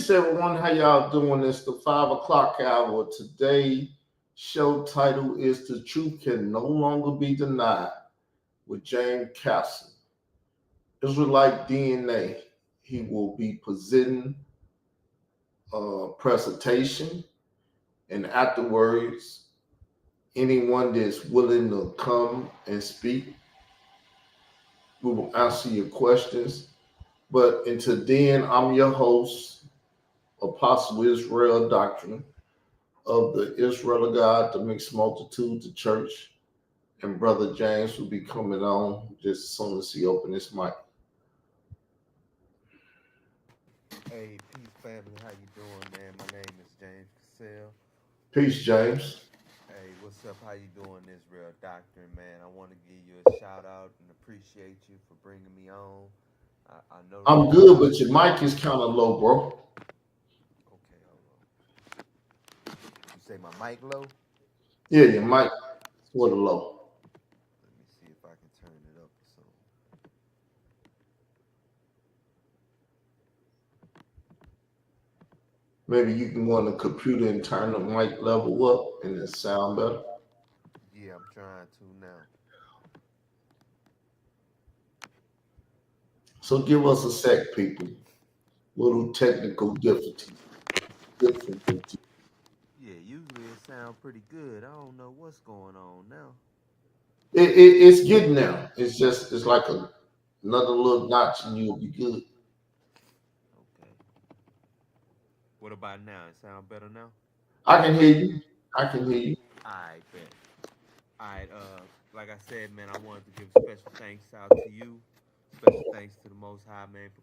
Greetings, everyone. How y'all doing? It's the 5 o'clock hour. Today, show title is "The Truth Can No Longer Be Denied" with James Cassel. Israelite DNA. He will be presenting a presentation, and afterwards, anyone that's willing to come and speak, we will answer your questions. But until then, I'm your host, Apostle Israel Doctrine of the Israel God, the Mixed Multitude, the church, and Brother James will be coming on just as soon as he opens his mic. Hey, peace family, how you doing, man? My name is James Cassel. Peace, James. Hey, what's up? How you doing, Israel Doctrine, man? I want to give you a shout out and appreciate you for bringing me on. I know the I'm Most good, High. but your mic is kind of low, bro. Okay, hold on. You say my mic low? Yeah, your mic sort of low. Let me see if I can turn it up or something. Maybe you can go on the computer and turn the mic level up and it sound better. Yeah, I'm trying to now. So give us a sec, people. Little technical difficulty. Yeah, usually it sound pretty good. I don't know what's going on now. It's getting there. It's like another little notch and you'll be good. Okay. What about now? It sound better now? I can hear you. I can hear you. I bet. All right, like I said, man, I wanted to give special thanks out to you. Special thanks to the Most High, man, for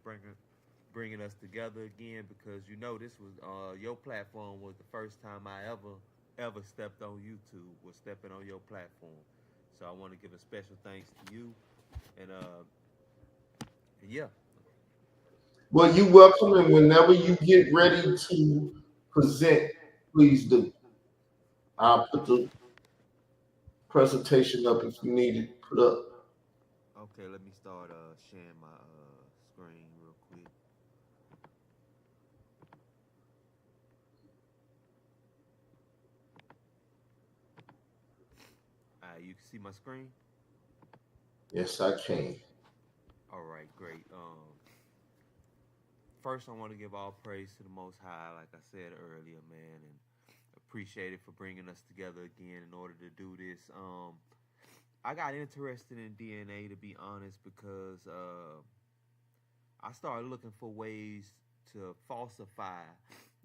bringing us together again. Because you know, this was your platform was the first time I ever stepped on YouTube. Was stepping on your platform. So I want to give a special thanks to you. And yeah, Well, you welcome, and whenever you get ready to present, please do. I'll put the presentation up if you need it put up. okay. Let me start sharing my screen real quick. All right, you can see my screen. Yes, I can. All right, great. First, I want to give all praise to the Most High, like I said earlier, man, and appreciate it for bringing us together again in order to do this. I got interested in DNA to be honest because I started looking for ways to falsify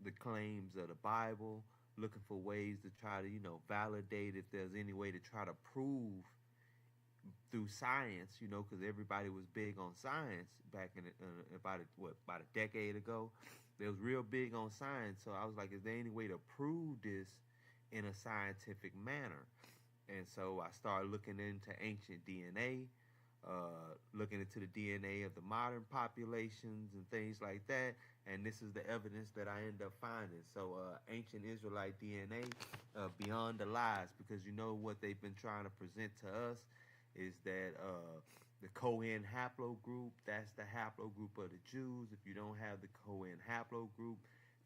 the claims of the Bible, looking for ways to try to validate if there's any way to try to prove through science, because everybody was big on science back in about a decade ago. They was real big on science, so I was like, is there any way to prove this in a scientific manner? And so I started looking into ancient DNA, looking into the DNA of the modern populations and things like that. And this is the evidence that I end up finding. So ancient Israelite DNA, beyond the lies, because you know what they've been trying to present to us is that the Cohen haplogroup, that's the haplogroup of the Jews. If you don't have the Cohen haplogroup,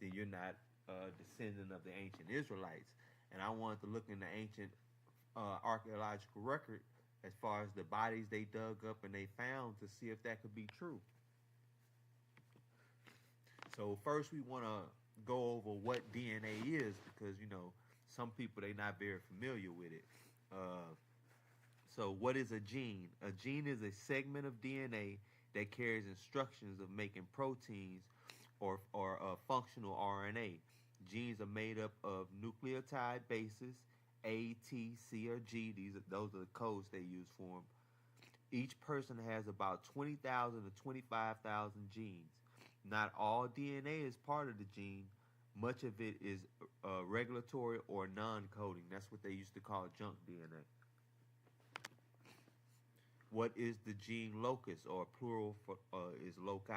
then you're not a descendant of the ancient Israelites. And I wanted to look in the ancient archaeological record as far as the bodies they dug up and they found to see if that could be true. So first we want to go over what DNA is because some people they not very familiar with it. Uh, so what is a gene? A gene is a segment of DNA that carries instructions of making proteins or functional RNA. Genes are made up of nucleotide bases A, T, C, or G. Those are the codes they use for them. Each person has about 20,000 to 25,000 genes. Not all DNA is part of the gene. Much of it is regulatory or non-coding. That's what they used to call junk DNA. What is the gene locus, or plural for is loci?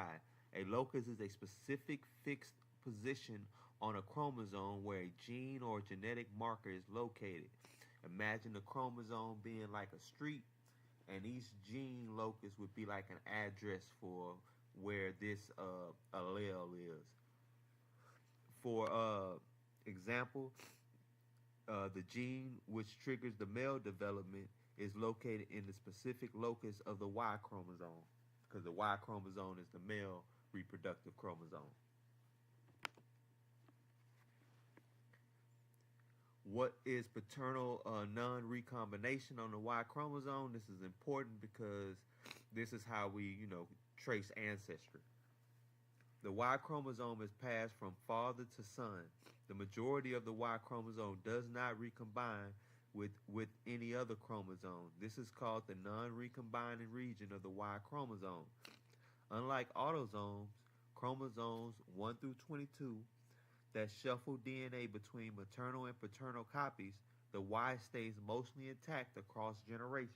A locus is a specific fixed position on a chromosome where a gene or genetic marker is located. Imagine the chromosome being like a street, and each gene locus would be like an address for where this allele is. For example, the gene which triggers the male development is located in the specific locus of the Y chromosome, because the Y chromosome is the male reproductive chromosome. What is paternal non-recombination on the Y chromosome? This is important because this is how we, trace ancestry. The Y chromosome is passed from father to son. The majority of the Y chromosome does not recombine with any other chromosome. This is called the non-recombining region of the Y chromosome. Unlike autosomes, chromosomes 1 through 22 that shuffle DNA between maternal and paternal copies, the Y stays mostly intact across generations.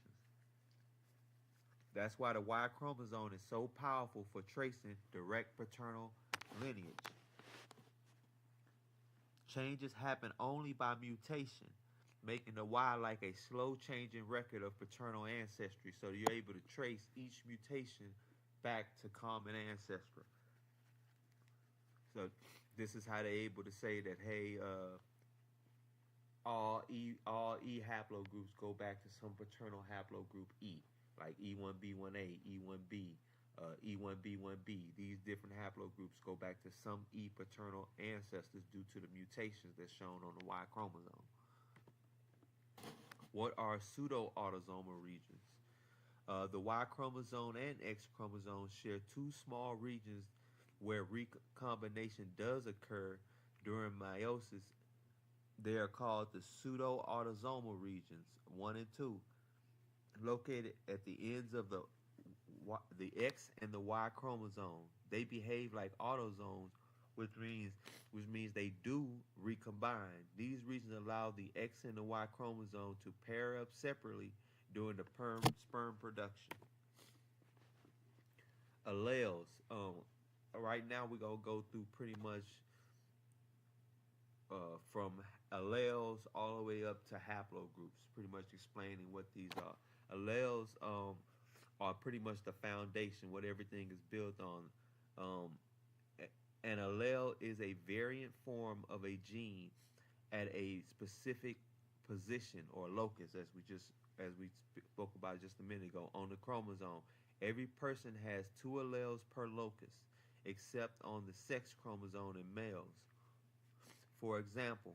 That's why the Y chromosome is so powerful for tracing direct paternal lineage. Changes happen only by mutation, making the Y like a slow changing record of paternal ancestry, so you're able to trace each mutation back to common ancestry. So this is how they're able to say that, hey, all E haplogroups go back to some paternal haplogroup E, like E1B1A, E1B, E1B1B. These different haplogroups go back to some E paternal ancestors due to the mutations that's shown on the Y chromosome. What are pseudo-autosomal regions? The Y chromosome and X chromosome share two small regions where recombination does occur during meiosis. They are called the pseudo-autosomal regions 1 and 2, located at the ends of the X and the Y chromosome. They behave like autosomes, which means they do recombine. These regions allow the X and the Y chromosome to pair up separately during the sperm production. Alleles. Right now we're gonna go through pretty much from alleles all the way up to haplogroups, pretty much explaining what these are. Alleles are pretty much the foundation, what everything is built on. An allele is a variant form of a gene at a specific position or locus, as we spoke about just a minute ago, on the chromosome. Every person has 2 alleles per locus, except on the sex chromosome in males. For example,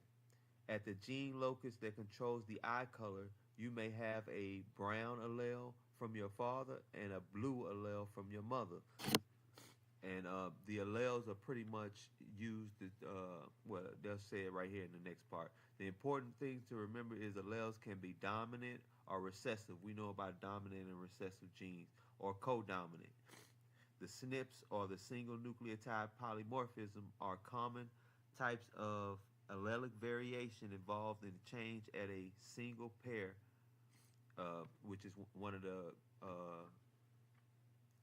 at the gene locus that controls the eye color, you may have a brown allele from your father and a blue allele from your mother. And the alleles are pretty much used, well, they'll say it right here in the next part. The important thing to remember is alleles can be dominant or recessive. We know about dominant and recessive genes, or codominant. The SNPs, or the single nucleotide polymorphism, are common types of allelic variation involved in change at a single pair, which is one of the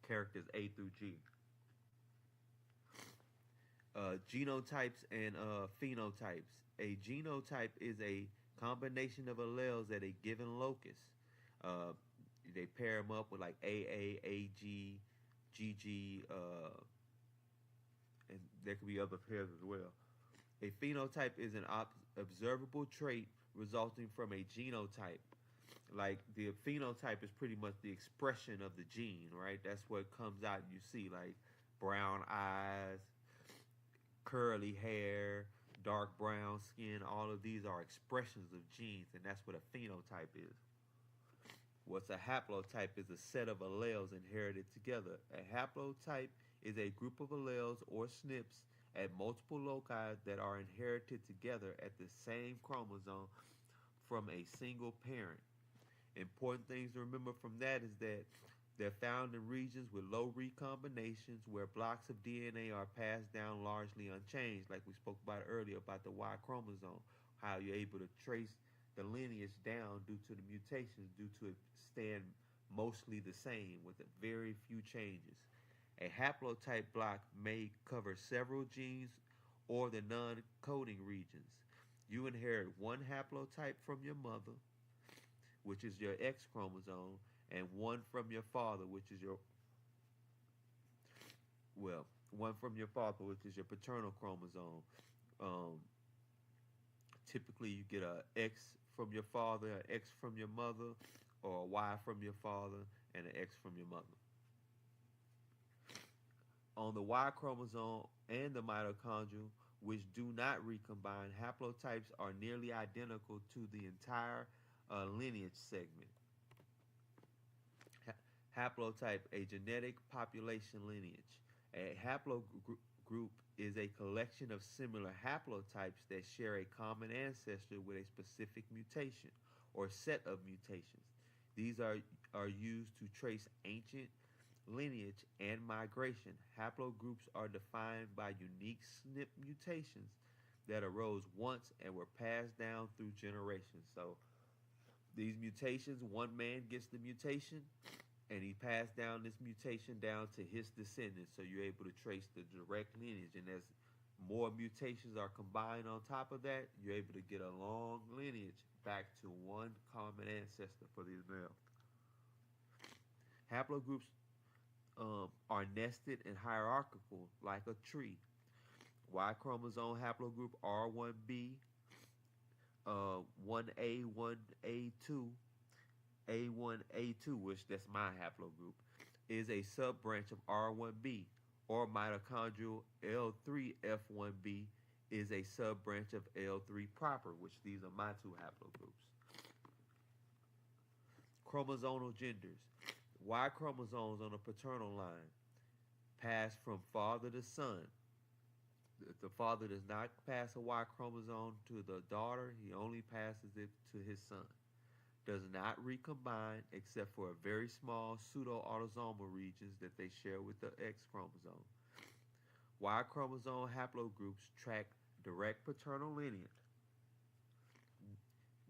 characters A through G. Genotypes and phenotypes. A genotype is a combination of alleles at a given locus. They pair them up with like AA, AG, GG, and there could be other pairs as well. A phenotype is an observable trait resulting from a genotype. Like the phenotype is pretty much the expression of the gene, right? That's what comes out and you see, like brown eyes, curly hair, dark brown skin. All of these are expressions of genes, and that's what a phenotype is. What's a haplotype is a set of alleles inherited together. A haplotype is a group of alleles or SNPs at multiple loci that are inherited together at the same chromosome from a single parent. Important things to remember from that is that they're found in regions with low recombinations where blocks of DNA are passed down largely unchanged, like we spoke about earlier about the Y chromosome, how you're able to trace the lineage down due to the mutations, due to it staying mostly the same with very few changes. A haplotype block may cover several genes or the non-coding regions. You inherit one haplotype from your mother, which is your X chromosome, and one from your father, which is one from your father, which is your paternal chromosome. Um, Typically, you get a X from your father, an X from your mother, or a Y from your father, and an X from your mother. On the Y chromosome and the mitochondrial, which do not recombine, haplotypes are nearly identical to the entire lineage segment. Haplotype, a genetic population lineage. A haplogroup is a collection of similar haplotypes that share a common ancestor with a specific mutation or set of mutations. These are used to trace ancient lineage and migration. Haplogroups are defined by unique SNP mutations that arose once and were passed down through generations. So these mutations, one man gets the mutation, and he passed down this mutation down to his descendants. So you're able to trace the direct lineage, and as more mutations are combined on top of that, you're able to get a long lineage back to one common ancestor for these males. Haplogroups are nested and hierarchical like a tree. Y chromosome haplogroup R1b, 1A, 1A2, A1A2, which that's my haplogroup, is a sub branch of R1b, or mitochondrial L3F1b is a sub branch of L3 proper, which these are my two haplogroups. Chromosomal genders. Y chromosomes on the paternal line pass from father to son. If the father does not pass a Y chromosome to the daughter, he only passes it to his son. Does not recombine except for a very small pseudo-autosomal regions that they share with the X chromosome. Y chromosome haplogroups track direct paternal lineage,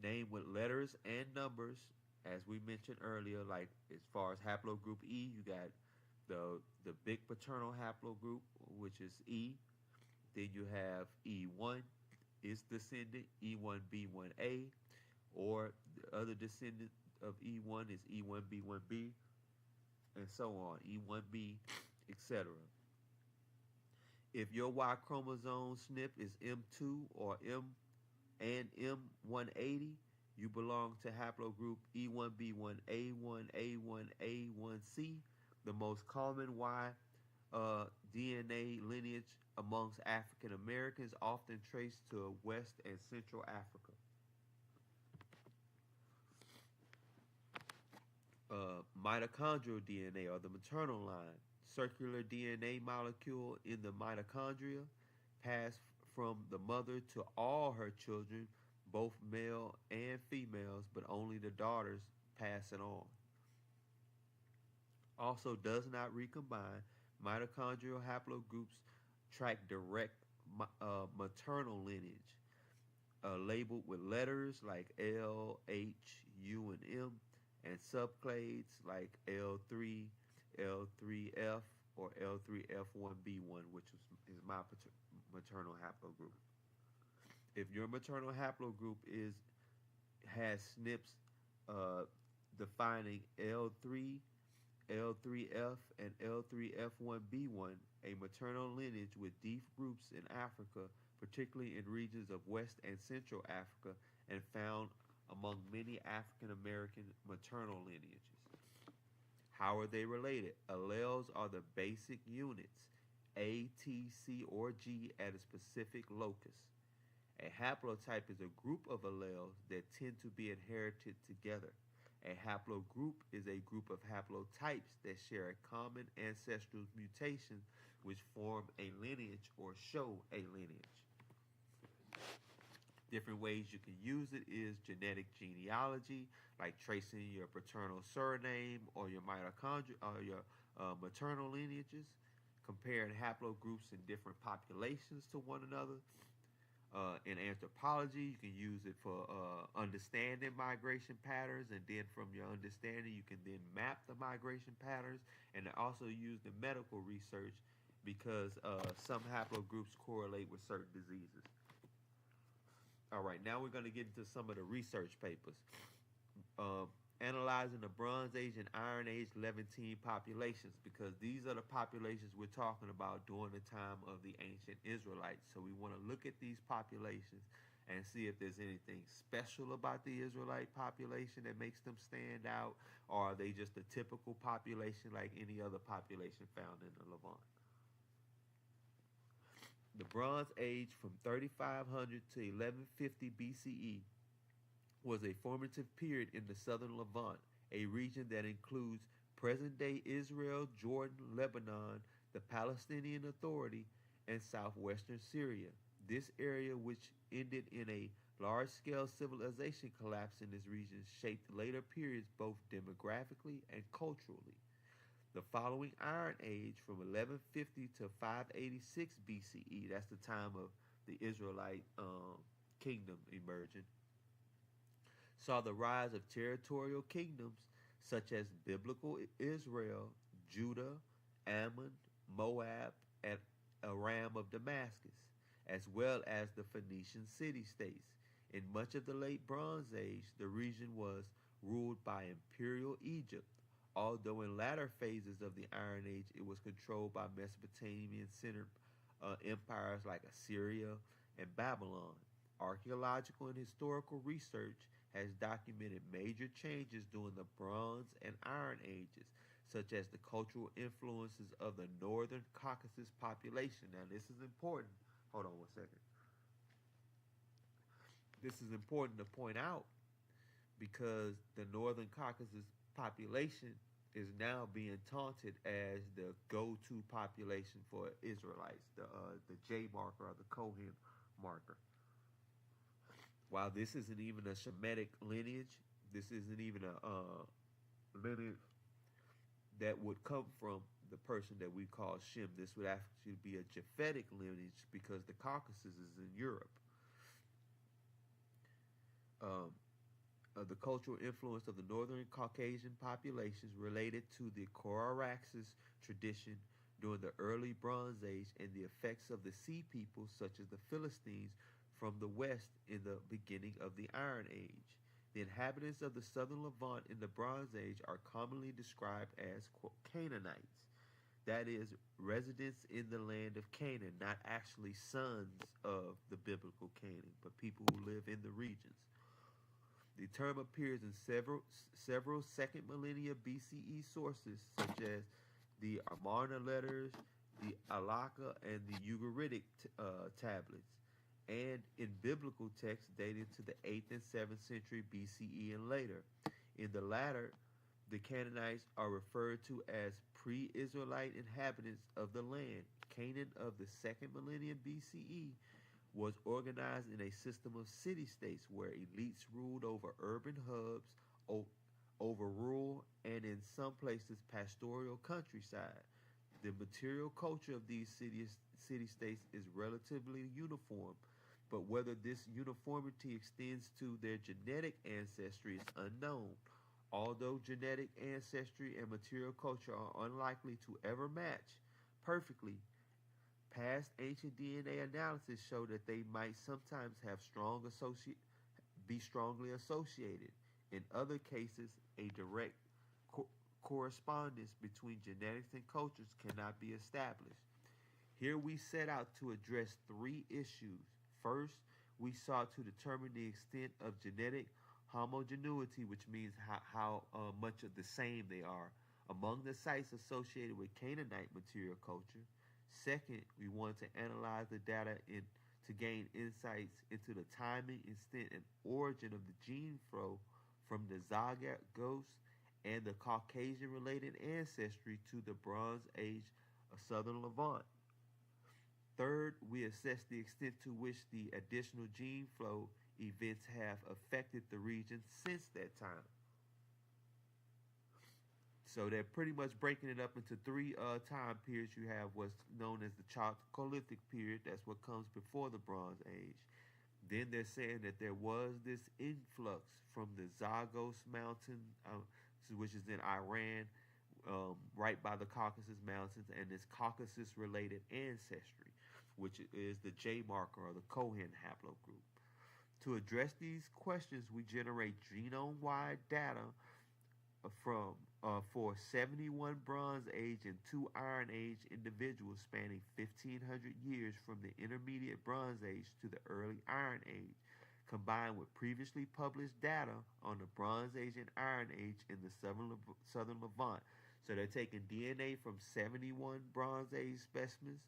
named with letters and numbers, as we mentioned earlier. Like as far as haplogroup E, you got the big paternal haplogroup, which is E. Then you have E1 is descendant, E1B1A, or the other descendant of E1 is E1B1B, and so on, E1B, etc. If your Y chromosome SNP is M2 or M180, you belong to haplogroup E1B1A1A1A1C, the most common Y DNA lineage amongst African Americans, often traced to West and Central Africa. Mitochondrial DNA, or the maternal line, circular DNA molecule in the mitochondria, pass from the mother to all her children, both male and females, but only the daughters pass it on. Also does not recombine. Mitochondrial haplogroups track direct maternal lineage, labeled with letters like L, H, U, and M, and subclades like L3, L3F, or L3F1B1, which is my maternal haplogroup. If your maternal haplogroup has SNPs uh, defining L3, L3F, and L3F1B1, a maternal lineage with deep roots in Africa, particularly in regions of West and Central Africa, and found among many African American maternal lineages. How are they related? Alleles are the basic units, A, T, C, or G, at a specific locus. A haplotype is a group of alleles that tend to be inherited together. A haplogroup is a group of haplotypes that share a common ancestral mutation which form a lineage or show a lineage. Different ways you can use it is genetic genealogy, like tracing your paternal surname or your mitochondria or your maternal lineages, comparing haplogroups in different populations to one another. In anthropology, you can use it for understanding migration patterns, and then from your understanding, you can then map the migration patterns, and also used in medical research because some haplogroups correlate with certain diseases. All right, now we're going to get into some of the research papers. analyzing the Bronze Age and Iron Age Levantine populations, because these are the populations we're talking about during the time of the ancient Israelites. So we want to look at these populations and see if there's anything special about the Israelite population that makes them stand out, or are they just a typical population like any other population found in the Levant. The Bronze Age from 3500 to 1150 BCE was a formative period in the southern Levant, a region that includes present-day Israel, Jordan, Lebanon, the Palestinian Authority, and southwestern Syria. This area, which ended in a large-scale civilization collapse in this region, shaped later periods both demographically and culturally. The following Iron Age, from 1150 to 586 BCE, that's the time of the Israelite kingdom emerging, saw the rise of territorial kingdoms such as biblical Israel, Judah, Ammon, Moab, and Aram of Damascus, as well as the Phoenician city-states. In much of the late Bronze Age, the region was ruled by Imperial Egypt, although in latter phases of the Iron Age it was controlled by Mesopotamian-centered empires like Assyria and Babylon. Archaeological and historical research has documented major changes during the Bronze and Iron Ages, such as the cultural influences of the Northern Caucasus population. Now, this is important. Hold on one second. This is important to point out because the Northern Caucasus population is now being taunted as the go-to population for Israelites, the J marker or the Cohen marker. While this isn't even a Shemitic lineage, this isn't even a lineage that would come from the person that we call Shem. This would actually be a Japhetic lineage because the Caucasus is in Europe. The cultural influence of the Northern Caucasian populations related to the Coriaxis tradition during the early Bronze Age and the effects of the Sea peoples such as the Philistines from the west in the beginning of the Iron Age. The inhabitants of the southern Levant in the Bronze Age are commonly described as Canaanites, that is, residents in the land of Canaan, not actually sons of the biblical Canaan, but people who live in the regions. The term appears in several second millennia BCE sources, such as the Amarna letters, the Alaka, and the Ugaritic tablets, and in biblical texts dating to the 8th and 7th century BCE and later. In the latter, the Canaanites are referred to as pre-Israelite inhabitants of the land. Canaan of the second millennium BCE was organized in a system of city-states where elites ruled over urban hubs, over rural, and in some places pastoral countryside. The material culture of these city-states is relatively uniform, but whether this uniformity extends to their genetic ancestry is unknown. Although genetic ancestry and material culture are unlikely to ever match perfectly, past ancient DNA analysis show that they might sometimes have be strongly associated. In other cases, a direct correspondence between genetics and cultures cannot be established. Here we set out to address three issues. First, we sought to determine the extent of genetic homogeneity, which means how much of the same they are, among the sites associated with Canaanite material culture. Second, we wanted to analyze the data to gain insights into the timing, extent, and origin of the gene flow from the Zagros and the Caucasian-related ancestry to the Bronze Age of Southern Levant. Third, we assessed the extent to which the additional gene flow events have affected the region since that time. So they're pretty much breaking it up into three time periods. You have what's known as the Chalcolithic period. That's what comes before the Bronze Age. Then they're saying that there was this influx from the Zagros Mountain, which is in Iran, right by the Caucasus Mountains, and this Caucasus-related ancestry, which is the J marker or the Cohen haplogroup. To address these questions, we generate genome-wide data for 71 Bronze Age and 2 Iron Age individuals spanning 1,500 years from the Intermediate Bronze Age to the early Iron Age, combined with previously published data on the Bronze Age and Iron Age in the southern Levant. So they're taking DNA from 71 Bronze Age specimens,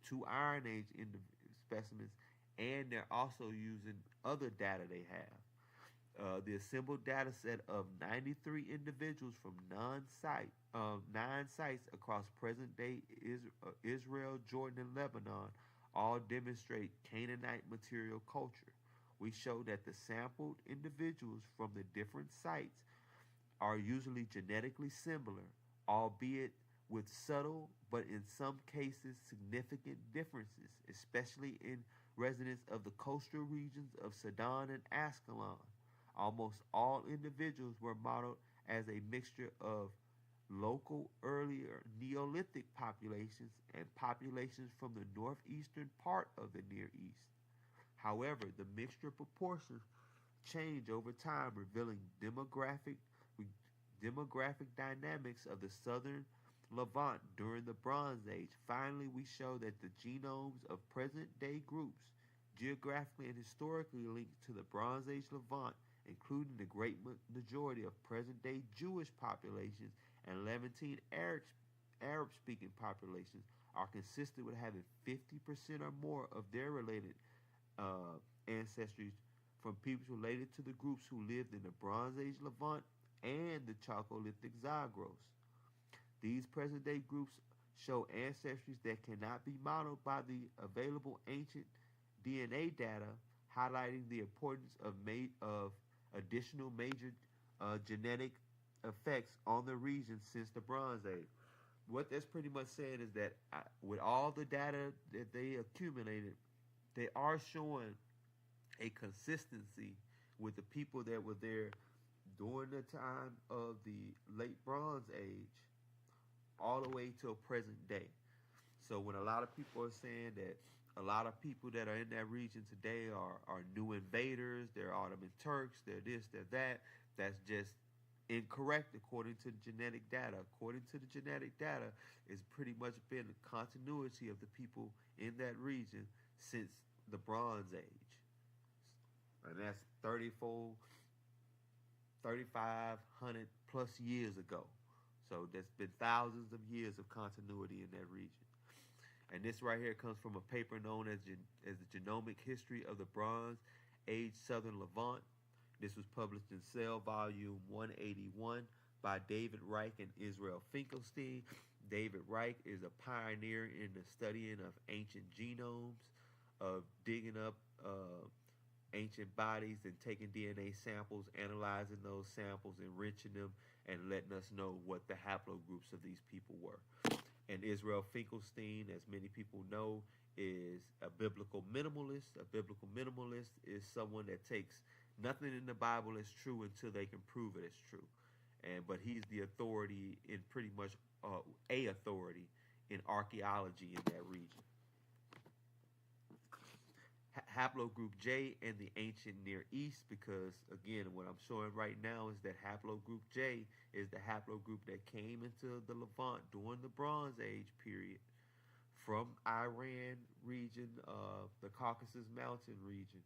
2 Iron Age specimens, and they're also using other data they have. The assembled data set of 93 individuals from 9 sites across present day Israel, Jordan, and Lebanon all demonstrate Canaanite material culture. We show that the sampled individuals from the different sites are usually genetically similar, albeit with subtle but in some cases significant differences, especially in residents of the coastal regions of Sidon and Ascalon. Almost all individuals were modeled as a mixture of local earlier Neolithic populations and populations from the northeastern part of the Near East. However, the mixture proportions change over time, revealing demographic dynamics of the southern Levant during the Bronze Age. Finally, we show that the genomes of present-day groups, geographically and historically linked to the Bronze Age Levant, including the great majority of present-day Jewish populations and Levantine Arab-speaking populations, are consistent with having 50% or more of their related ancestries from peoples related to the groups who lived in the Bronze Age Levant and the Chalcolithic Zagros. These present-day groups show ancestries that cannot be modeled by the available ancient DNA data, highlighting the importance of additional major genetic effects on the region since the Bronze Age. What that's pretty much saying is that with all the data that they accumulated, they are showing a consistency with the people that were there during the time of the late Bronze Age all the way till present day. So when a lot of people are saying that a lot of people that are in that region today are new invaders, they're Ottoman Turks, they're this, they're that, that's just incorrect according to the genetic data. According to the genetic data, it's pretty much been a continuity of the people in that region since the Bronze Age. And that's 3,500 plus years ago. So there's been thousands of years of continuity in that region. And this right here comes from a paper known as the Genomic History of the Bronze Age Southern Levant. This was published in Cell Volume 181 by David Reich and Israel Finkelstein. David Reich is a pioneer in the studying of ancient genomes, of digging up ancient bodies and taking DNA samples, analyzing those samples, enriching them, and letting us know what the haplogroups of these people were. And Israel Finkelstein, as many people know, is a biblical minimalist. A biblical minimalist is someone that takes nothing in the Bible as true until they can prove it as true. But he's the authority in pretty much a authority in archaeology in that region. Haplogroup J in the ancient Near East, because again, what I'm showing right now is that haplogroup J is the haplogroup that came into the Levant during the Bronze Age period from Iran region, the Caucasus Mountain region,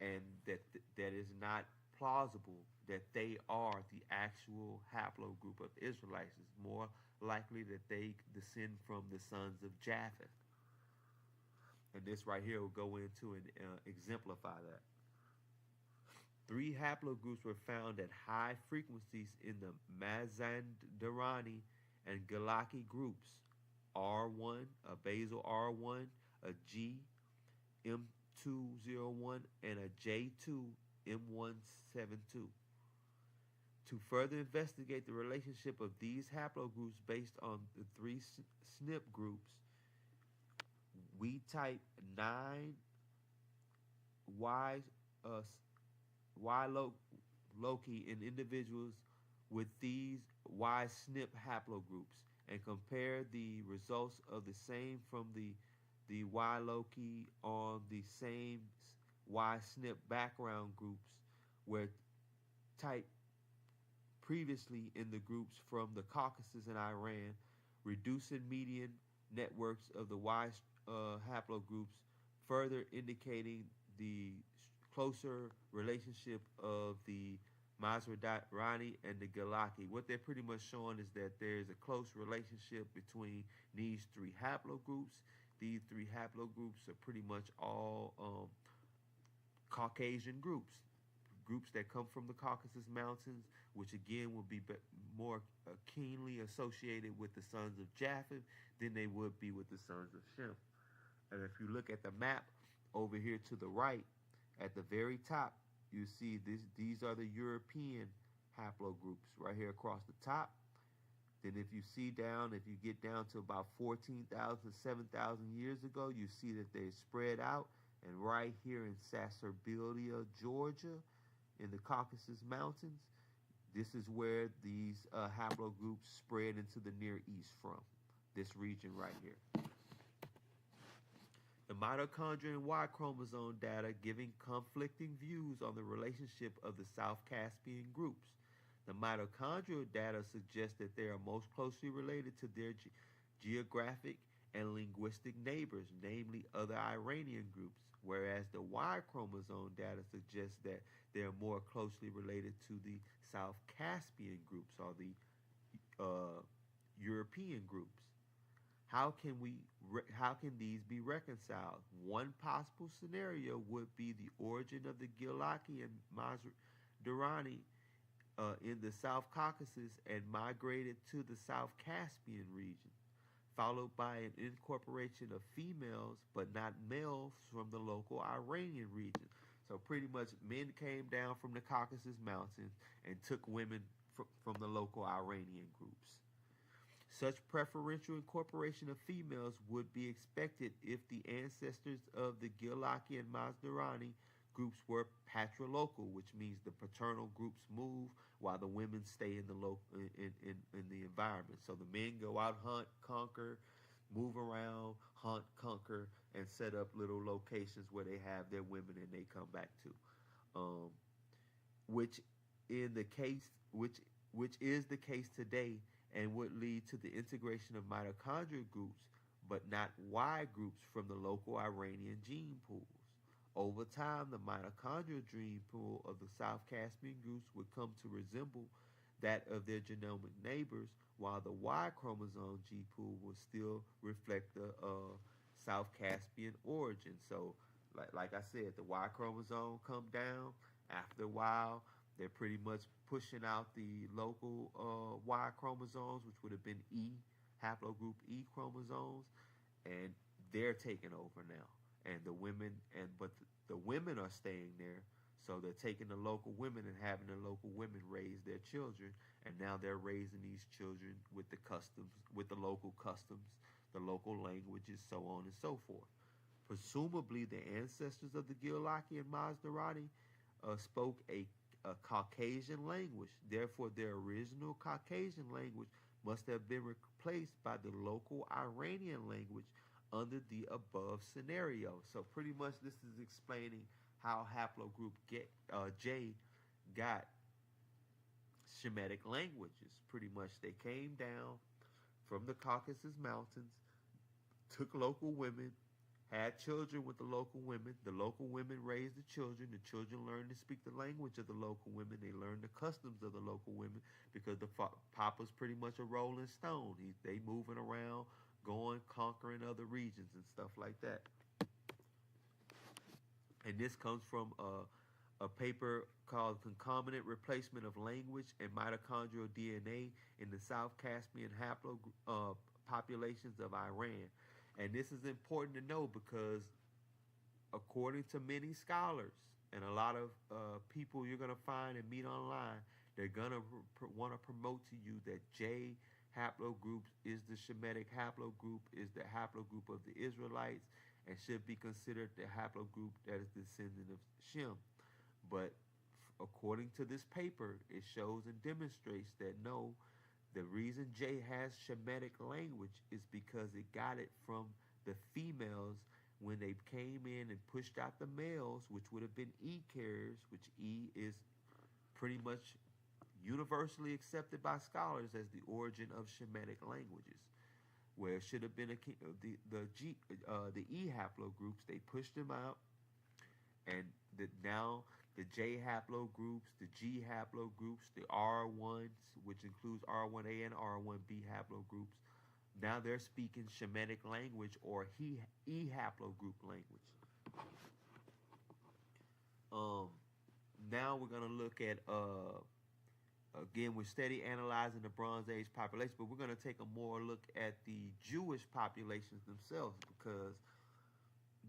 and that is not plausible that they are the actual haplogroup of Israelites. It's more likely that they descend from the sons of Japheth. And this right here will go into and exemplify that. 3 haplogroups were found at high frequencies in the Mazandarani and Galaki groups. R1, a basal R1, a G M201, and a J2 M172. To further investigate the relationship of these haplogroups based on the 3 SNP groups, we type 9 Y loci in individuals with these Y SNP haplogroups and compare the results of the same from the Y loci on the same Y SNP background groups where type previously in the groups from the Caucasus and Iran, reducing median networks of the Y haplogroups, further indicating the closer relationship of the Mazarani and the Galaki. What they're pretty much showing is that there's a close relationship between these three haplogroups. These three haplogroups are pretty much all Caucasian groups that come from the Caucasus Mountains, which again would be more keenly associated with the sons of Japheth than they would be with the sons of Shem. And if you look at the map over here to the right, at the very top, you see these are the European haplogroups right here across the top. Then if you see down, if you get down to about 14,000, 7,000 years ago, you see that they spread out. And right here in Sacerbilia, Georgia, in the Caucasus Mountains, this is where these haplogroups spread into the Near East from, this region right here. The mitochondria and Y chromosome data giving conflicting views on the relationship of the South Caspian groups. The mitochondrial data suggests that they are most closely related to their geographic and linguistic neighbors, namely other Iranian groups, whereas the Y chromosome data suggests that they are more closely related to the South Caspian groups or the European groups. How can these be reconciled? One possible scenario would be the origin of the Gilaki and Mazarani in the South Caucasus and migrated to the South Caspian region, followed by an incorporation of females but not males from the local Iranian region. So pretty much men came down from the Caucasus Mountains and took women from the local Iranian groups. Such preferential incorporation of females would be expected if the ancestors of the Gilaki and Mazdarani groups were patrilocal, which means the paternal groups move while the women stay in the in the environment. So the men go out, hunt, conquer, move around, hunt, conquer, and set up little locations where they have their women and they come back to. Which in the case which is the case today and would lead to the integration of mitochondrial groups, but not Y groups from the local Iranian gene pools. Over time, the mitochondrial gene pool of the South Caspian groups would come to resemble that of their genomic neighbors, while the Y chromosome gene pool will still reflect the South Caspian origin. So, like I said, the Y chromosome come down. After a while, they're pretty much pushing out the local Y chromosomes, which would have been E, haplogroup E chromosomes, and they're taking over now. And the women, but the women are staying there, so they're taking the local women and having the local women raise their children, and now they're raising these children with the customs, with the local customs, the local languages, so on and so forth. Presumably, the ancestors of the Gilaki and Mazdarani spoke a Caucasian language. Therefore, their original Caucasian language must have been replaced by the local Iranian language under the above scenario. So pretty much this is explaining how haplogroup J got Shemitic languages. Pretty much they came down from the Caucasus Mountains, took local women, had children with the local women. The local women raised the children. The children learned to speak the language of the local women. They learned the customs of the local women because the papa's pretty much a rolling stone. They moving around, going, conquering other regions and stuff like that. And this comes from a paper called Concomitant Replacement of Language and Mitochondrial DNA in the South Caspian populations of Iran. And this is important to know because according to many scholars and a lot of people you're going to find and meet online, they're going to want to promote to you that J haplogroup is the Shemitic haplogroup, is the haplogroup of the Israelites, and should be considered the haplogroup that is descendant of Shem. But according to this paper, it shows and demonstrates that no, the reason J has Shemitic language is because it got it from the females when they came in and pushed out the males, which would have been E carriers, which E is pretty much universally accepted by scholars as the origin of Shemitic languages, where it should have been the E haplogroups. They pushed them out, and now the J haplogroups, the G haplogroups, the R1s, which includes R1A and R1B haplogroups. Now they're speaking Shemitic language or E haplogroup language. Um, Now we're gonna look at again, we're steady analyzing the Bronze Age population, but we're gonna take a more look at the Jewish populations themselves, because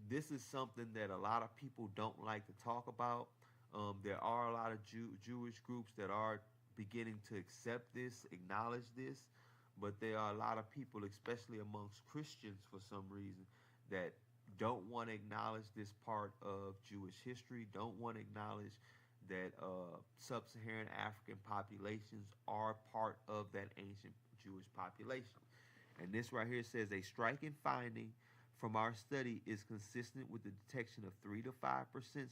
this is something that a lot of people don't like to talk about. There are a lot of Jewish groups that are beginning to accept this, acknowledge this, but there are a lot of people, especially amongst Christians for some reason, that don't want to acknowledge this part of Jewish history, don't want to acknowledge that sub-Saharan African populations are part of that ancient Jewish population. And this right here says a striking finding from our study is consistent with the detection of 3 to 5%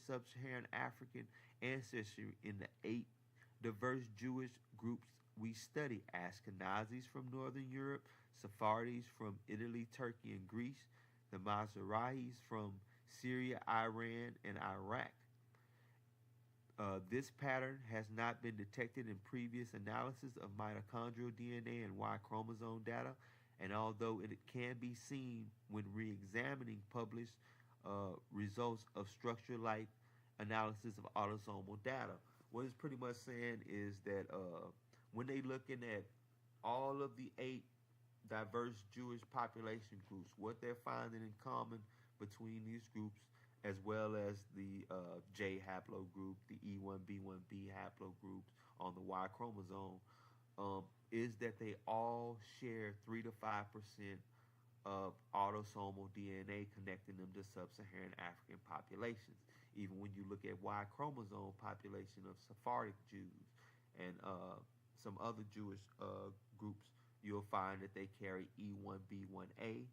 sub-Saharan African ancestry in the 8 diverse Jewish groups we study: Ashkenazis from Northern Europe, Sephardi's from Italy, Turkey, and Greece, the Mizrahis from Syria, Iran, and Iraq. This pattern has not been detected in previous analysis of mitochondrial DNA and Y chromosome data, and although it can be seen when re-examining published results of structure-like analysis of autosomal data. What it's pretty much saying is that when they looking at all of the 8 diverse Jewish population groups, what they're finding in common between these groups, as well as the J haplogroup, the E1B1B haplogroups on the Y chromosome, is that they all share 3 to 5% of autosomal DNA connecting them to sub-Saharan African populations. Even when you look at Y chromosome population of Sephardic Jews and some other Jewish groups, you'll find that they carry E1B1A.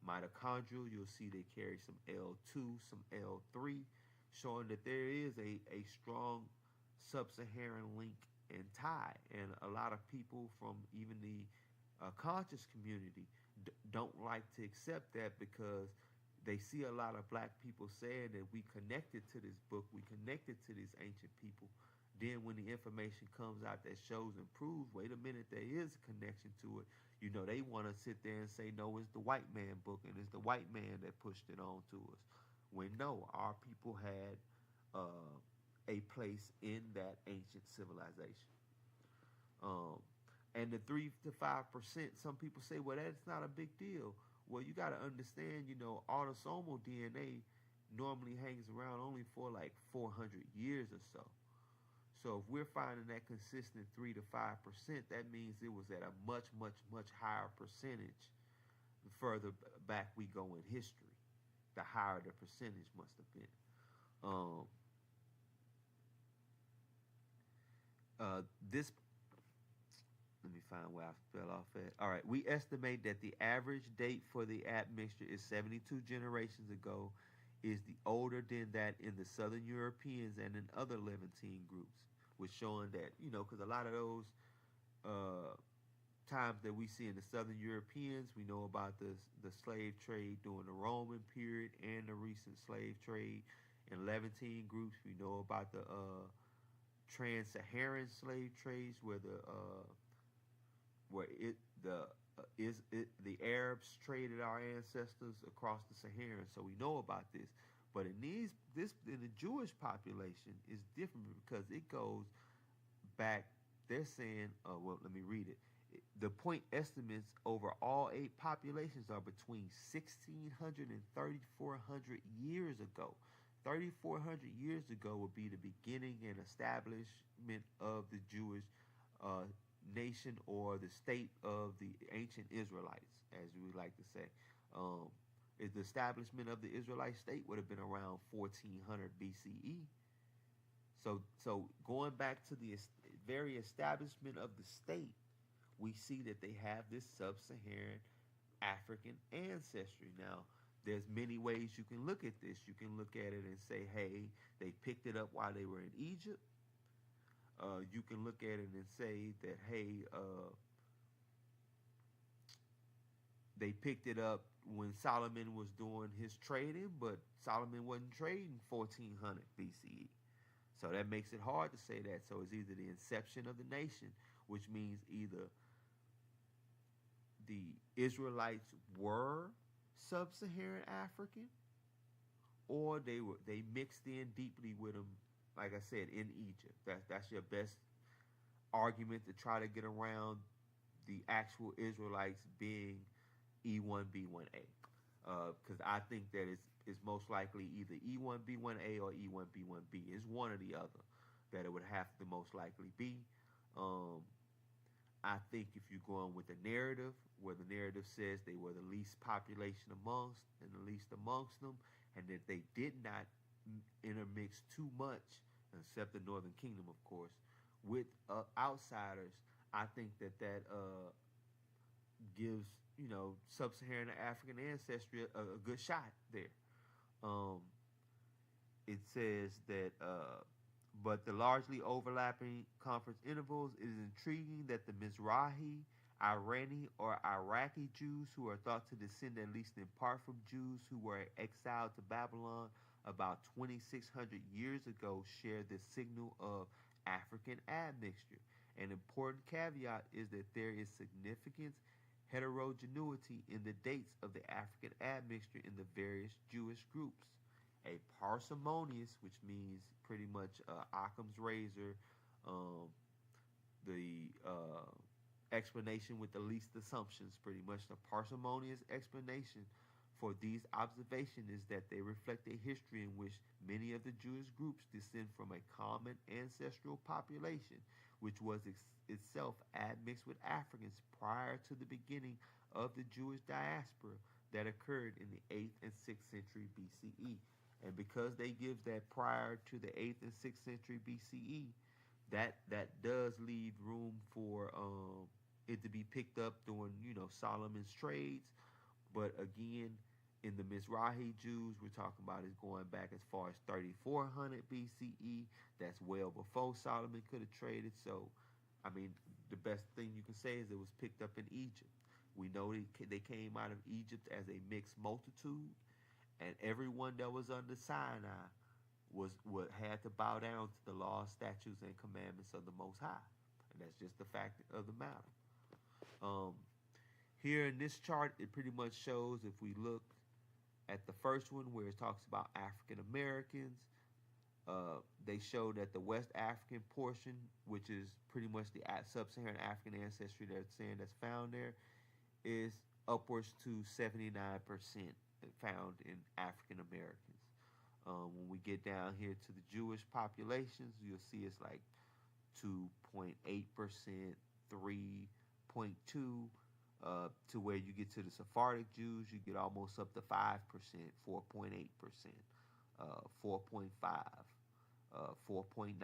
Mitochondrial, you'll see they carry some L2, some L3, showing that there is a strong sub-Saharan link and tie. And a lot of people from even the conscious community don't like to accept that, because they see a lot of black people saying that we connected to this book, we connected to these ancient people. Then when the information comes out that shows and proves, wait a minute, there is a connection to it, you know, they want to sit there and say, no, it's the white man book and it's the white man that pushed it on to us. When no, our people had a place in that ancient civilization. And the 3 to 5%, some people say, well, that's not a big deal. Well, you got to understand, you know, autosomal DNA normally hangs around only for like 400 years or so. So if we're finding that consistent 3 to 5%, that means it was at a much, much, much higher percentage the further back we go in history. The higher the percentage must have been. This, let me find where I fell off at. All right, we estimate that the average date for the admixture is 72 generations ago, is the older than that in the Southern Europeans and in other Levantine groups, which showing that, you know, because a lot of those times that we see in the Southern Europeans, we know about the slave trade during the Roman period and the recent slave trade. In Levantine groups, we know about the trans-Saharan slave trades, where the Arabs traded our ancestors across the Sahara, so we know about this. But in the Jewish population is different, because it goes back. They're saying, well, let me read it. The point estimates over all 8 populations are between 1,600 and 3,400 years ago. 3,400 years ago would be the beginning and establishment of the Jewish nation, or the state of the ancient Israelites, as we like to say. The establishment of the Israelite state would have been around 1400 BCE. So going back to the very establishment of the state, we see that they have this sub-Saharan African ancestry. Now, there's many ways you can look at this. You can look at it and say, hey, they picked it up while they were in Egypt. You can look at it and say that, hey, they picked it up when Solomon was doing his trading, but Solomon wasn't trading 1400 BCE. So that makes it hard to say that. So it's either the inception of the nation, which means either the Israelites were sub-Saharan African, or they mixed in deeply with them, like I said, in Egypt. That's your best argument to try to get around the actual Israelites being E1B1A. Because I think that it's most likely either E1B1A or E1B1B. It's one or the other that it would have to most likely be. Um, I think if you're going with the narrative, where the narrative says they were the least population amongst and the least amongst them, and that they did not intermix too much, except the Northern Kingdom, of course, with outsiders, I think that gives sub-Saharan African ancestry a good shot there. Um, it says that, but the largely overlapping conference intervals, it is intriguing that the Mizrahi, Irani, or Iraqi Jews, who are thought to descend at least in part from Jews who were exiled to Babylon about 2,600 years ago, share this signal of African admixture. An important caveat is that there is significant heterogeneity in the dates of the African admixture in the various Jewish groups. A parsimonious, which means pretty much Occam's razor, um, the explanation with the least assumptions, pretty much the parsimonious explanation for these observations is that they reflect a history in which many of the Jewish groups descend from a common ancestral population, which was itself admixed with Africans prior to the beginning of the Jewish diaspora that occurred in the 8th and 6th century BCE. And because they give that prior to the 8th and 6th century BCE, that does leave room for it to be picked up during Solomon's trades. But again, in the Mizrahi Jews, we're talking about is going back as far as 3400 BCE. That's well before Solomon could have traded. So, I mean, the best thing you can say is it was picked up in Egypt. We know they came out of Egypt as a mixed multitude, and everyone that was under Sinai was what had to bow down to the laws, statutes, and commandments of the Most High. And that's just the fact of the matter. Um, Here in this chart, it pretty much shows, if we look at the first one where it talks about African Americans, they show that the West African portion, which is pretty much the sub-Saharan African ancestry they're saying that's found there, is upwards to 79% found in African Americans. When we get down here to the Jewish populations, you'll see it's like 2.8%, 3.2%. To where you get to the Sephardic Jews, you get almost up to 5%, 4.8%, 4.5, 4.9%.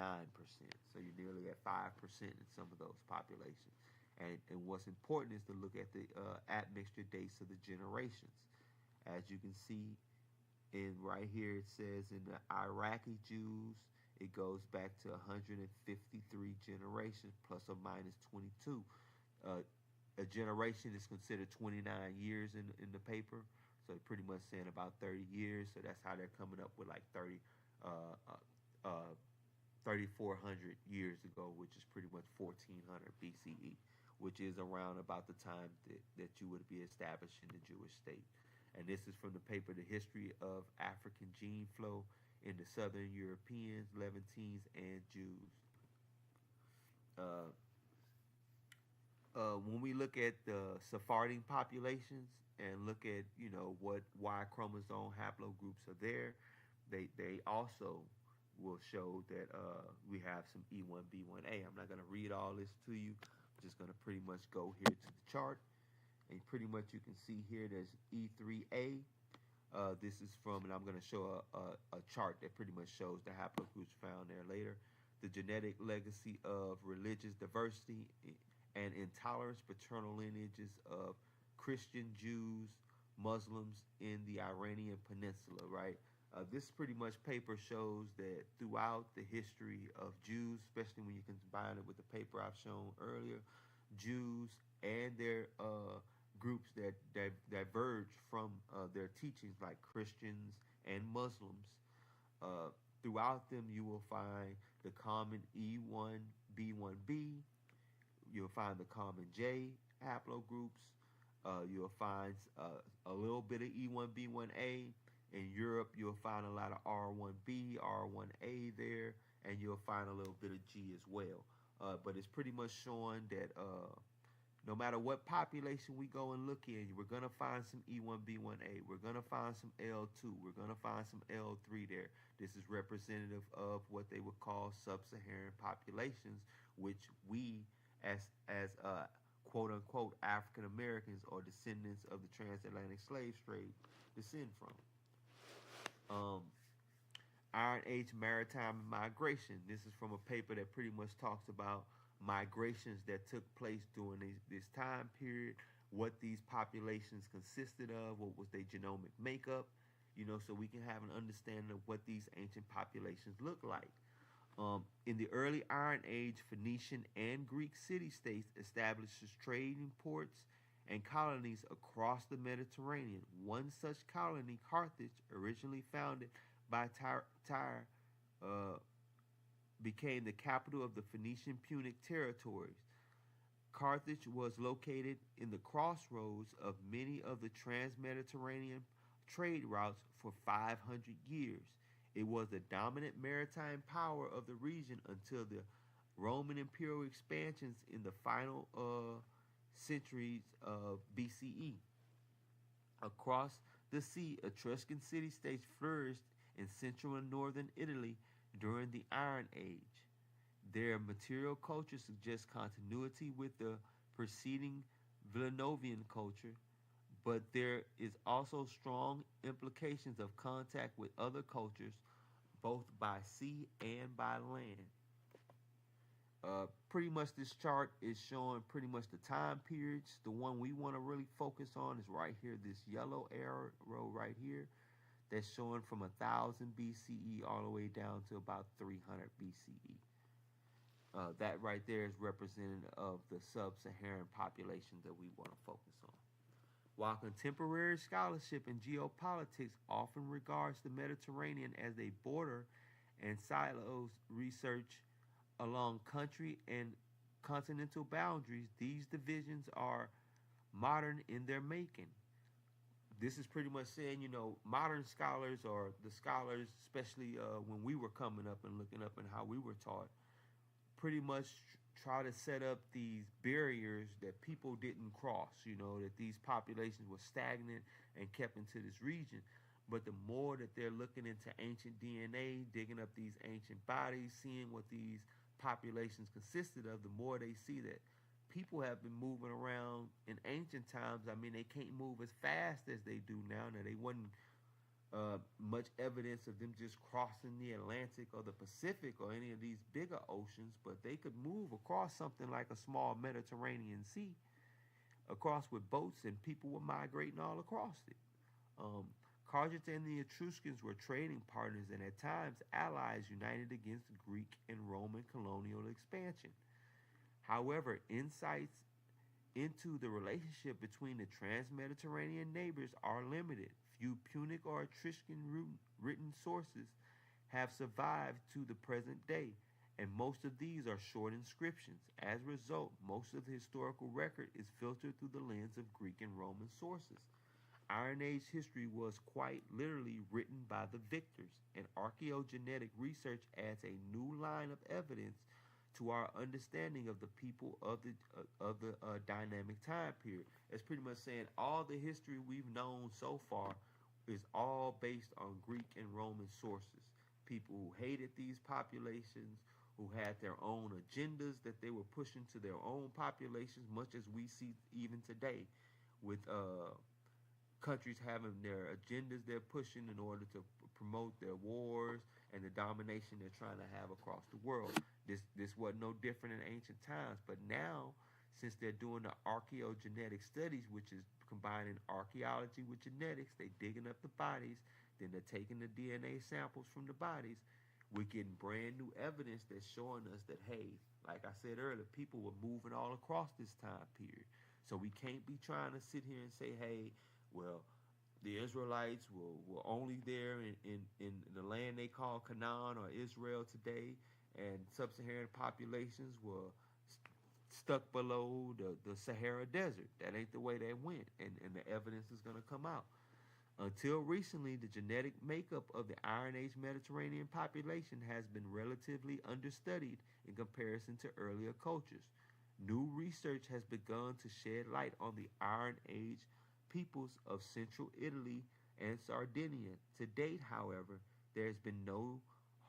So you're nearly at 5% in some of those populations. And what's important is to look at the admixture dates of the generations. As you can see, in right here it says in the Iraqi Jews, it goes back to 153 generations, plus or minus 22. A generation is considered 29 years in the paper, so they're pretty much saying about 30 years. So that's how they're coming up with like 3,400 years ago, which is pretty much 1400 BCE, which is around about the time that you would be establishing the Jewish state. And this is from the paper, The History of African Gene Flow in the Southern Europeans, Levantines, and Jews. When we look at the Sephardic populations and look at what Y chromosome haplogroups are there, they also will show that we have some E1B1A. I'm not going to read all this to you. I'm just going to pretty much go here to the chart, and pretty much you can see here there's E3A. This is from, and I'm going to show a chart that pretty much shows the haplogroups found there later. The genetic legacy of religious diversity and intolerance, paternal lineages of Christian Jews, Muslims in the Iranian Peninsula, right? This pretty much paper shows that throughout the history of Jews, especially when you combine it with the paper I've shown earlier, Jews and their groups that diverge from their teachings, like Christians and Muslims, uh, throughout them you will find the common E1B1B. You'll find the common J haplogroups. You'll find a little bit of E1B1A. In Europe, you'll find a lot of R1B, R1A there, and you'll find a little bit of G as well. But it's pretty much showing that no matter what population we go and look in, we're going to find some E1B1A. We're going to find some L2. We're going to find some L3 there. This is representative of what they would call sub-Saharan populations, which we, as quote unquote African Americans or descendants of the transatlantic slave trade, descend from. Iron Age maritime migration. This is from a paper that pretty much talks about migrations that took place during this time period, what these populations consisted of, what was their genomic makeup, so we can have an understanding of what these ancient populations look like. In the early Iron Age, Phoenician and Greek city-states established trading ports and colonies across the Mediterranean. One such colony, Carthage, originally founded by Tyre, became the capital of the Phoenician Punic territories. Carthage was located in the crossroads of many of the trans-Mediterranean trade routes for 500 years. It was the dominant maritime power of the region until the Roman imperial expansions in the final centuries of BCE. Across the sea, Etruscan city-states flourished in central and northern Italy during the Iron Age. Their material culture suggests continuity with the preceding Villanovian culture, but there is also strong implications of contact with other cultures, both by sea and by land. Pretty much this chart is showing pretty much the time periods. The one we want to really focus on is right here, this yellow arrow right here, that's showing from 1000 BCE all the way down to about 300 BCE. That right there is representative of the sub-Saharan population that we want to focus on. While contemporary scholarship in geopolitics often regards the Mediterranean as a border and silos research along country and continental boundaries, these divisions are modern in their making. This is pretty much saying, modern scholars, or the scholars, especially when we were coming up and looking up and how we were taught, pretty much try to set up these barriers that people didn't cross, that these populations were stagnant and kept into this region. But the more that they're looking into ancient DNA, digging up these ancient bodies, seeing what these populations consisted of, the more they see that people have been moving around in ancient times. I mean, they can't move as fast as they do now. Now, they wasn't much evidence of them just crossing the Atlantic or the Pacific or any of these bigger oceans, but they could move across something like a small Mediterranean Sea, across with boats, and people were migrating all across it. Carthage and the Etruscans were trading partners and at times allies united against Greek and Roman colonial expansion. However, insights into the relationship between the trans-Mediterranean neighbors are limited. Few Punic or Etruscan written sources have survived to the present day, and most of these are short inscriptions. As a result, most of the historical record is filtered through the lens of Greek and Roman sources. Iron Age history was quite literally written by the victors, and archaeogenetic research adds a new line of evidence to our understanding of the people of the dynamic time period. It's pretty much saying all the history we've known so far is all based on Greek and Roman sources. People who hated these populations, who had their own agendas that they were pushing to their own populations, much as we see even today with countries having their agendas they're pushing in order to promote their wars and the domination they're trying to have across the world. This wasn't no different in ancient times, but now, since they're doing the archaeogenetic studies, which is combining archaeology with genetics, they digging up the bodies, Then they're taking the DNA samples from the bodies. We're getting brand new evidence that's showing us that, hey, like I said earlier, people were moving all across this time period. So we can't be trying to sit here and say, hey, well, the Israelites were only there in the land they call Canaan or Israel today, and sub-Saharan populations were stuck below the Sahara Desert. That ain't the way they went, and the evidence is going to come out. Until recently, the genetic makeup of the Iron Age Mediterranean population has been relatively understudied in comparison to earlier cultures. New research has begun to shed light on the Iron Age peoples of central Italy and Sardinia. To date, however, there has been no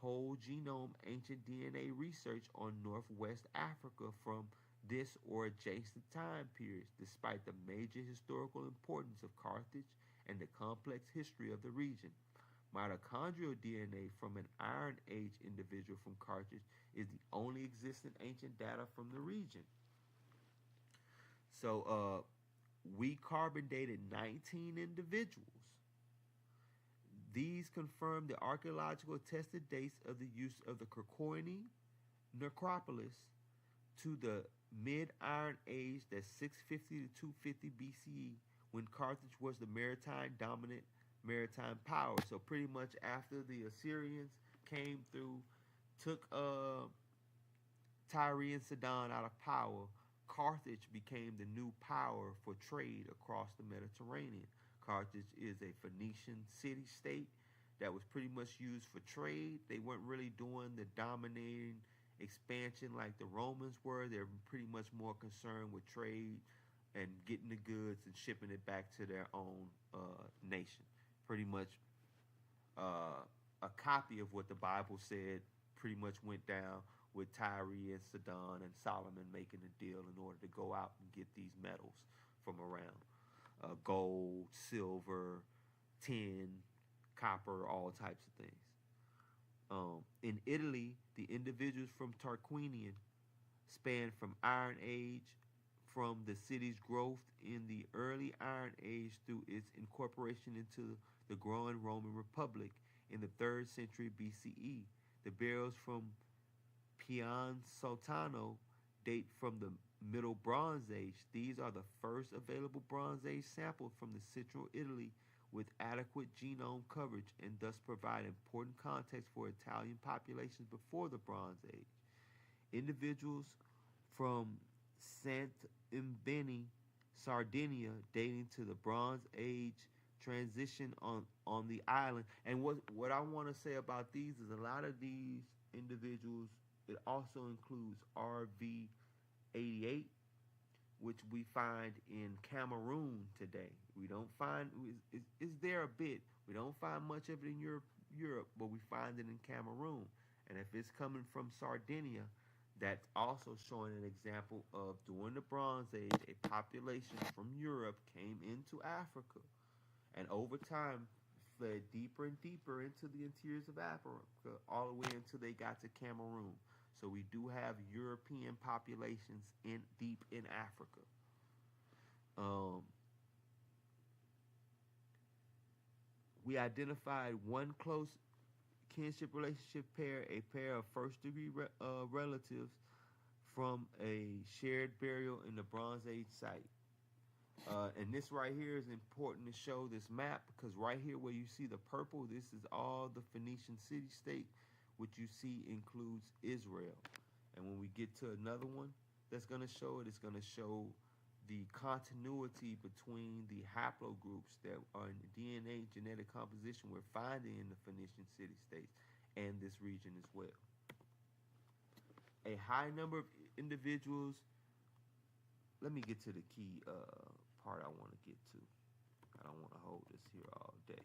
whole genome ancient DNA research on Northwest Africa from this or adjacent time periods, despite the major historical importance of Carthage and the complex history of the region. Mitochondrial DNA from an Iron Age individual from Carthage is the only existing ancient data from the region. So we carbon dated 19 individuals. These confirm the archaeological attested dates of the use of the Kirkoini necropolis to the mid-Iron Age, that's 650 to 250 BCE, when Carthage was the dominant maritime power. So pretty much after the Assyrians came through, took Tyre and Sidon out of power, Carthage became the new power for trade across the Mediterranean. Carthage is a Phoenician city-state that was pretty much used for trade. They weren't really doing the dominating expansion like the Romans were. They're pretty much more concerned with trade and getting the goods and shipping it back to their own nation. Pretty much a copy of what the Bible said pretty much went down with Tyre and Sidon and Solomon making a deal in order to go out and get these metals from around. Gold, silver, tin, copper, all types of things. In Italy, the individuals from Tarquinian span from Iron Age, from the city's growth in the early Iron Age through its incorporation into the growing Roman Republic in the 3rd century BCE. The burials from Pian Sultano date from the Middle Bronze Age. These are the first available Bronze Age samples from the central Italy with adequate genome coverage and thus provide important context for Italian populations before the Bronze Age. Individuals from Sant'Imbeni, Sardinia, dating to the Bronze Age transition on the island. And what I want to say about these is a lot of these individuals, it also includes RV88, which we find in Cameroon today. We don't find, it's there a bit. We don't find much of it in Europe, but we find it in Cameroon. And if it's coming from Sardinia, that's also showing an example of during the Bronze Age, a population from Europe came into Africa and over time fled deeper and deeper into the interiors of Africa, all the way until they got to Cameroon. So we do have European populations deep in Africa. We identified one close kinship relationship pair, a pair of first-degree relatives from a shared burial in the Bronze Age site. And this right here is important to show this map, because right here where you see the purple, this is all the Phoenician city-state, which you see includes Israel. And when we get to another one that's going to show it, it's going to show the continuity between the haplogroups that are in the DNA genetic composition we're finding in the Phoenician city-states and this region as well. A high number of individuals. Let me get to the key part I want to get to. I don't want to hold this here all day.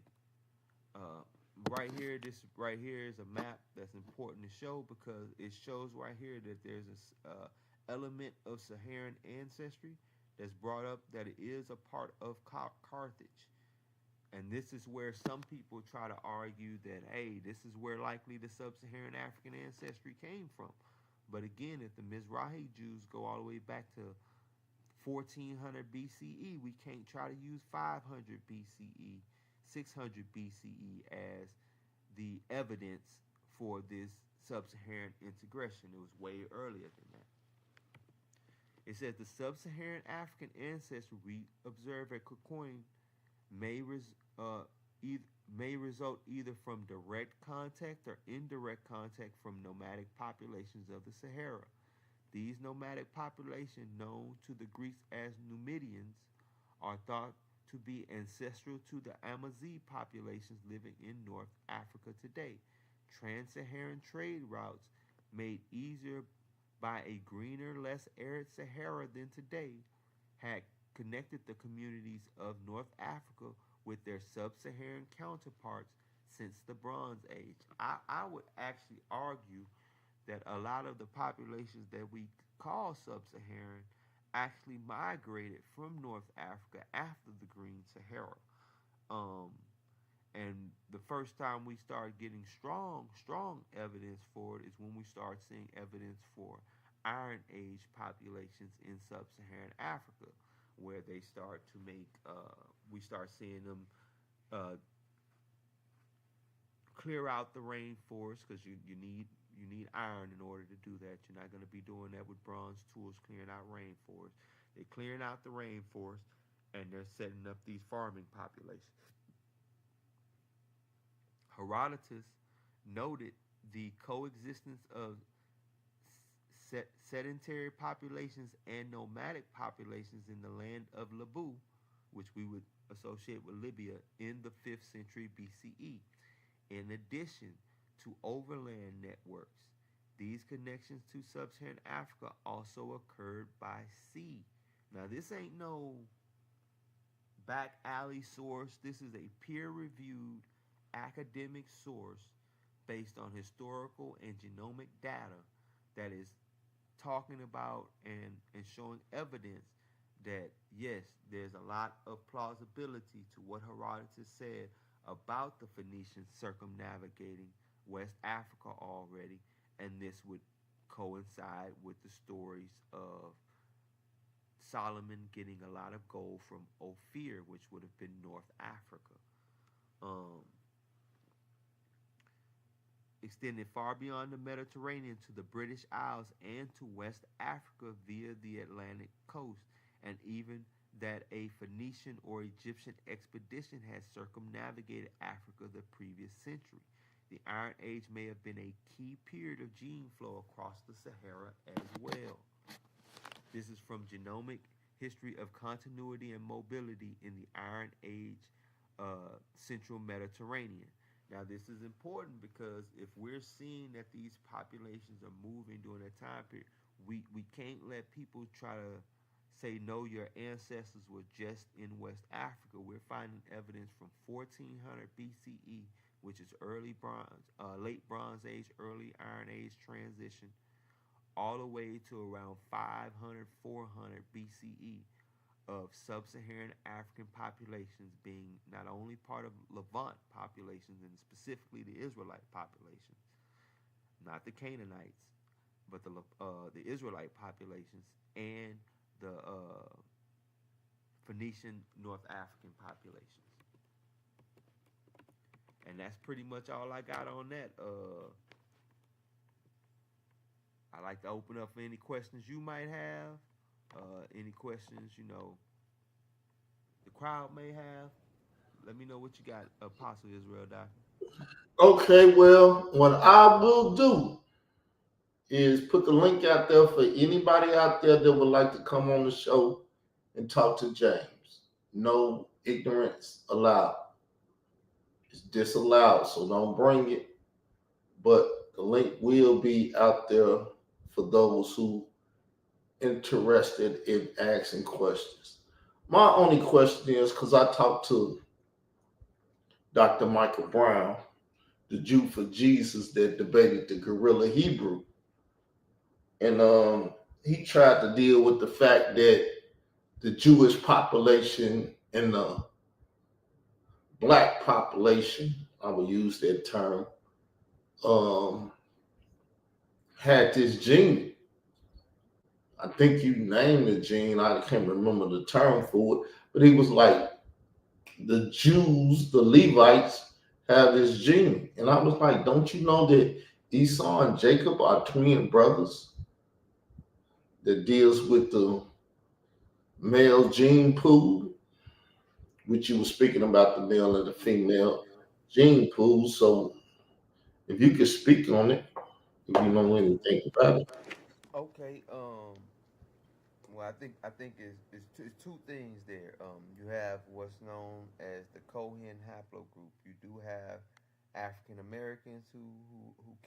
This right here is a map that's important to show, because it shows right here that there's a element of Saharan ancestry that's brought up, that it is a part of Carthage. And this is where some people try to argue that, hey, this is where likely the sub-Saharan African ancestry came from. But again, if the Mizrahi Jews go all the way back to 1400 BCE, we can't try to use 500 BCE 600 BCE as the evidence for this sub-Saharan integration. It was way earlier than that. It says the sub-Saharan African ancestry we observe at Kukoin may uh, e- may result either from direct contact or indirect contact from nomadic populations of the Sahara. These nomadic populations, known to the Greeks as Numidians, are thought to be ancestral to the Amazigh populations living in North Africa today. Trans-Saharan trade routes made easier by a greener, less arid Sahara than today had connected the communities of North Africa with their sub-Saharan counterparts since the Bronze Age. I would actually argue that a lot of the populations that we call sub-Saharan actually migrated from North Africa after the Green Sahara. Um, and the first time we start getting strong evidence for it is when we start seeing evidence for Iron Age populations in sub-Saharan Africa, where they start to make, we start seeing them uh, clear out the rainforest because you need iron in order to do that. You're not going to be doing that with bronze tools clearing out rainforest. They're clearing out the rainforest and they're setting up these farming populations. Herodotus noted the coexistence of sedentary populations and nomadic populations in the land of Labu, which we would associate with Libya, in the 5th century BCE. In addition to overland networks, these connections to sub-Saharan Africa also occurred by sea. Now, this ain't no back alley source. This is a peer-reviewed academic source based on historical and genomic data that is talking about and showing evidence that yes, there's a lot of plausibility to what Herodotus said about the Phoenicians circumnavigating West Africa already, and this would coincide with the stories of Solomon getting a lot of gold from Ophir, which would have been North Africa. Um, Extended far beyond the Mediterranean to the British Isles and to West Africa via the Atlantic coast, and even that a Phoenician or Egyptian expedition had circumnavigated Africa the previous century. The Iron Age may have been a key period of gene flow across the Sahara as well. This is from Genomic History of Continuity and Mobility in the Iron Age Central Mediterranean. Now, this is important because if we're seeing that these populations are moving during that time period, we can't let people try to say, no, your ancestors were just in West Africa. We're finding evidence from 1400 BCE, which is early bronze, late Bronze Age, early Iron Age transition, all the way to around 500, 400 BCE of sub-Saharan African populations being not only part of Levant populations and specifically the Israelite populations, not the Canaanites, but the Israelite populations and the Phoenician North African populations. And that's pretty much all I got on that. I like to open up for any questions you might have. Any questions, the crowd may have. Let me know what you got, Apostle Israel Doctor. Okay, well, what I will do is put the link out there for anybody out there that would like to come on the show and talk to James. No ignorance allowed. It's disallowed, so don't bring it. But the link will be out there for those who interested in asking questions. My only question is because I talked to Dr. Michael Brown, the Jew for Jesus that debated the Gorilla Hebrew, and he tried to deal with the fact that the Jewish population and the black population, I will use that term, um, had this gene. I think you named the gene. I can't remember the term for it, but he was like, the Jews, the Levites, have this gene. And I was like, don't you know that Esau and Jacob are twin brothers that deals with the male gene pool, which you were speaking about the male and the female gene pool. So if you could speak on it, if you know anything about it. Okay. Well, I think it's two things there. You have what's known as the Cohen haplogroup. You do have African Americans who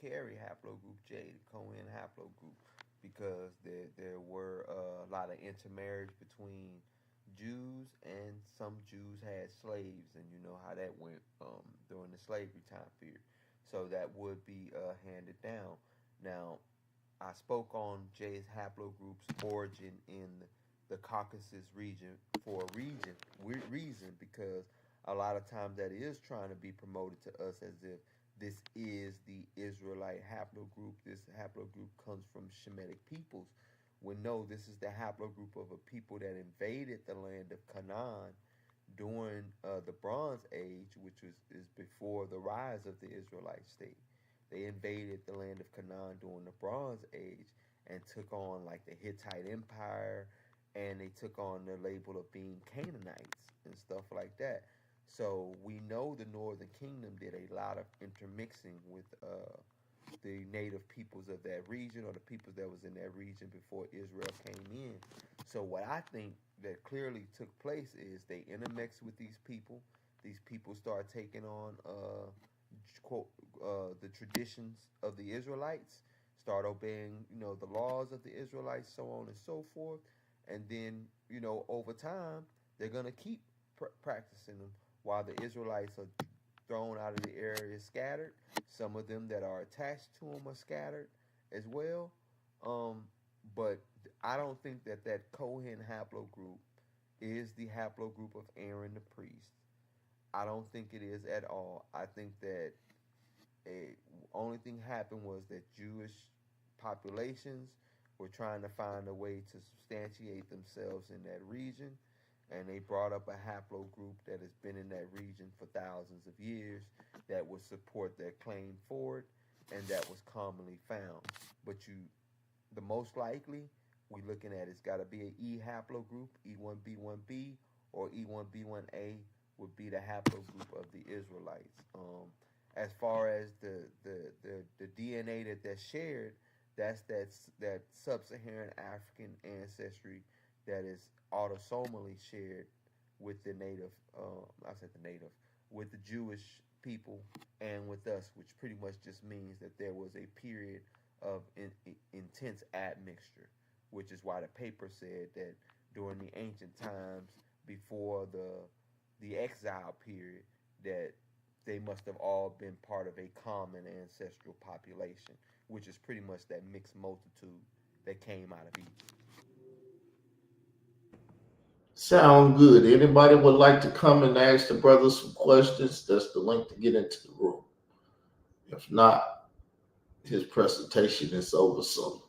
carry haplogroup J, the Cohen haplogroup, because there were a lot of intermarriage between Jews, and some Jews had slaves, and you know how that went during the slavery time period. So that would be handed down. Now, I spoke on Jay's haplogroup's origin in the Caucasus region for a reason, because a lot of times that is trying to be promoted to us as if this is the Israelite haplogroup. This haplogroup comes from Shemitic peoples. When no, this is the haplogroup of a people that invaded the land of Canaan during the Bronze Age, which is before the rise of the Israelite state. They invaded the land of Canaan during the Bronze Age and took on like the Hittite Empire, and they took on the label of being Canaanites and stuff like that. So we know the Northern Kingdom did a lot of intermixing with the native peoples of that region, or the peoples that was in that region before Israel came in. So what I think that clearly took place is they intermixed with these people. These people start taking on quote the traditions of the Israelites, start obeying the laws of the Israelites, so on and so forth, and then over time they're gonna keep practicing them while the Israelites are thrown out of the area, scattered. Some of them that are attached to them are scattered as well. Um, but I don't think that that Cohen haplogroup is the haplogroup of Aaron the priest. I don't think it is at all. I think that a only thing happened was that Jewish populations were trying to find a way to substantiate themselves in that region, and they brought up a haplogroup that has been in that region for thousands of years that would support their claim for it, and that was commonly found. But the most likely we looking at it's got to be an E haplogroup, E1B1B or E1B1A would be the haplogroup of the Israelites. As far as the DNA that shared, that's that sub-Saharan African ancestry that is autosomally shared with the native. I said the native with the Jewish people and with us, which pretty much just means that there was a period of intense admixture, which is why the paper said that during the ancient times before the exile period that they must have all been part of a common ancestral population, which is pretty much that mixed multitude that came out of Egypt. Sound good. Anybody would like to come and ask the brother some questions? That's the link to get into the room. If not, his presentation is over. So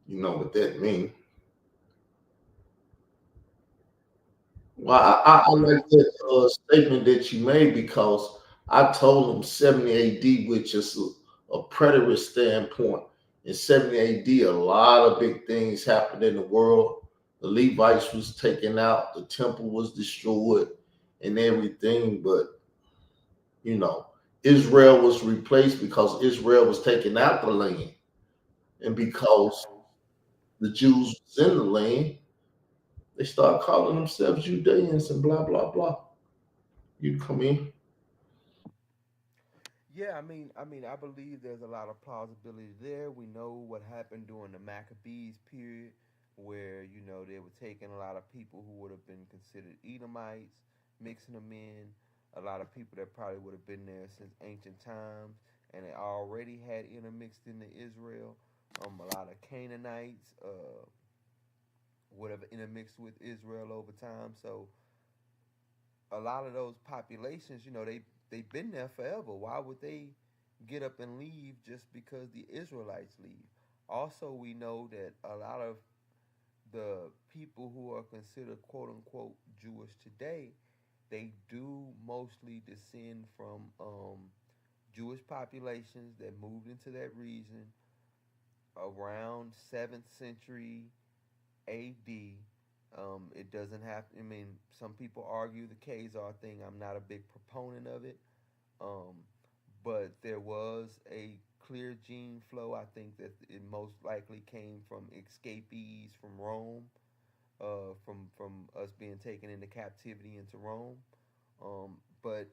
you know what that means. Well, I like that statement that you made because I told him 70 AD, which is a preterist standpoint. In 70 AD, a lot of big things happened in the world. The Levites was taken out, the temple was destroyed, and everything. But you know, Israel was replaced because Israel was taken out the land, and because the Jews was in the land, they start calling themselves Judeans and blah blah blah. You come in. Yeah, I believe there's a lot of plausibility there. We know what happened during the Maccabees period, where they were taking a lot of people who would have been considered Edomites, mixing them in. A lot of people that probably would have been there since ancient times, and they already had intermixed into Israel. A lot of Canaanites would have intermixed with Israel over time. So a lot of those populations, they've been there forever. Why would they get up and leave just because the Israelites leave? Also, we know that a lot of the people who are considered quote unquote Jewish today, they do mostly descend from Jewish populations that moved into that region around 7th century AD. It doesn't have, I mean, some people argue the Khazar thing. I'm not a big proponent of it. Um, but there was a clear gene flow. I think that it most likely came from escapees from Rome, from us being taken into captivity into Rome. But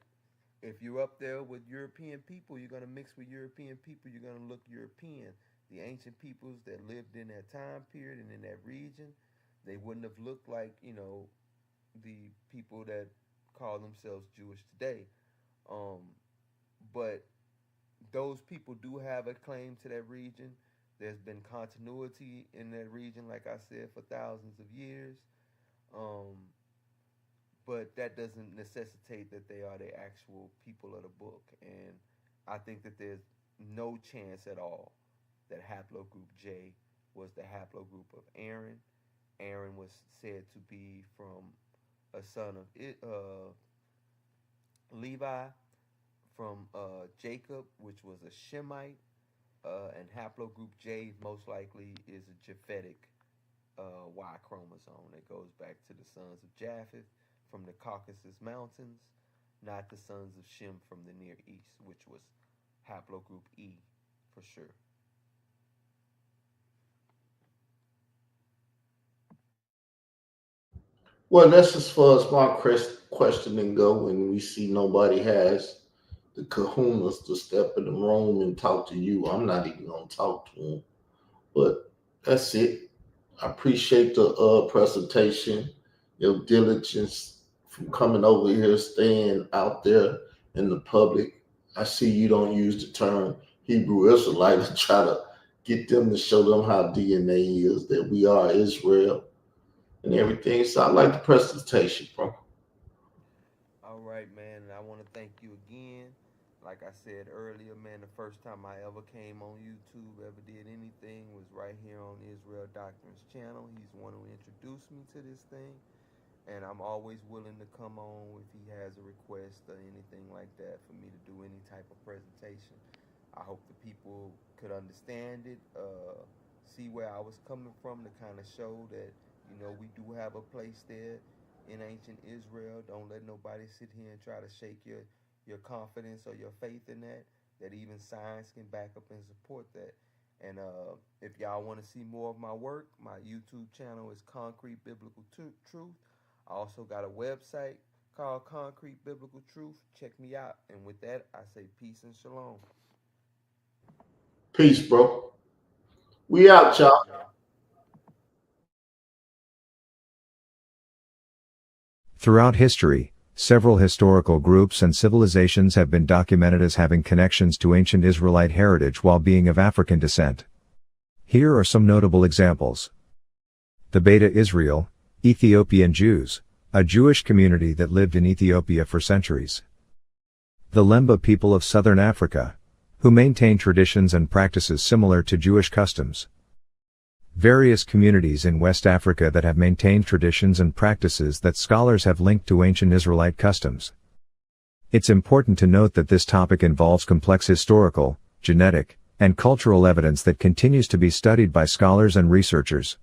if you're up there with European people, you're gonna mix with European people. You're gonna look European. The ancient peoples that lived in that time period and in that region, they wouldn't have looked like the people that call themselves Jewish today. Um, but those people do have a claim to that region. There's been continuity in that region, like I said, for thousands of years. Um, but that doesn't necessitate that they are the actual people of the book. And I think that there's no chance at all that haplogroup J was the haplogroup of Aaron. Aaron was said to be from a son of Levi, from Jacob, which was a Shemite, and haplogroup J most likely is a Japhetic Y chromosome that goes back to the sons of Japheth from the Caucasus Mountains, not the sons of Shem from the Near East, which was haplogroup E for sure. Well, that's as far as my questioning go. When we see nobody has the kahunas to step in the room and talk to you, I'm not even gonna talk to them. But that's it. I appreciate the presentation, your diligence from coming over here, staying out there in the public. I see you don't use the term Hebrew Israelite to try to get them to show them how DNA is, that we are Israel and everything. So I like the presentation, bro. All right, man. And I want to thank you again. Like I said earlier, man, the first time I ever came on YouTube, ever did anything, was right here on Israel Doctrines channel. He's the one who introduced me to this thing. And I'm always willing to come on if he has a request or anything like that for me to do any type of presentation. I hope the people could understand it, see where I was coming from, to kind of show that, we do have a place there in ancient Israel. Don't let nobody sit here and try to shake your confidence or your faith in that even science can back up and support that. And if y'all want to see more of my work, my YouTube channel is Concrete Biblical Truth. I also got a website called Concrete Biblical Truth. Check me out. And with that, I say peace and shalom. Peace, bro. We out, y'all. Throughout history, several historical groups and civilizations have been documented as having connections to ancient Israelite heritage while being of African descent. Here are some notable examples. The Beta Israel, Ethiopian Jews, a Jewish community that lived in Ethiopia for centuries. The Lemba people of southern Africa, who maintain traditions and practices similar to Jewish customs. Various communities in West Africa that have maintained traditions and practices that scholars have linked to ancient Israelite customs. It's important to note that this topic involves complex historical, genetic, and cultural evidence that continues to be studied by scholars and researchers.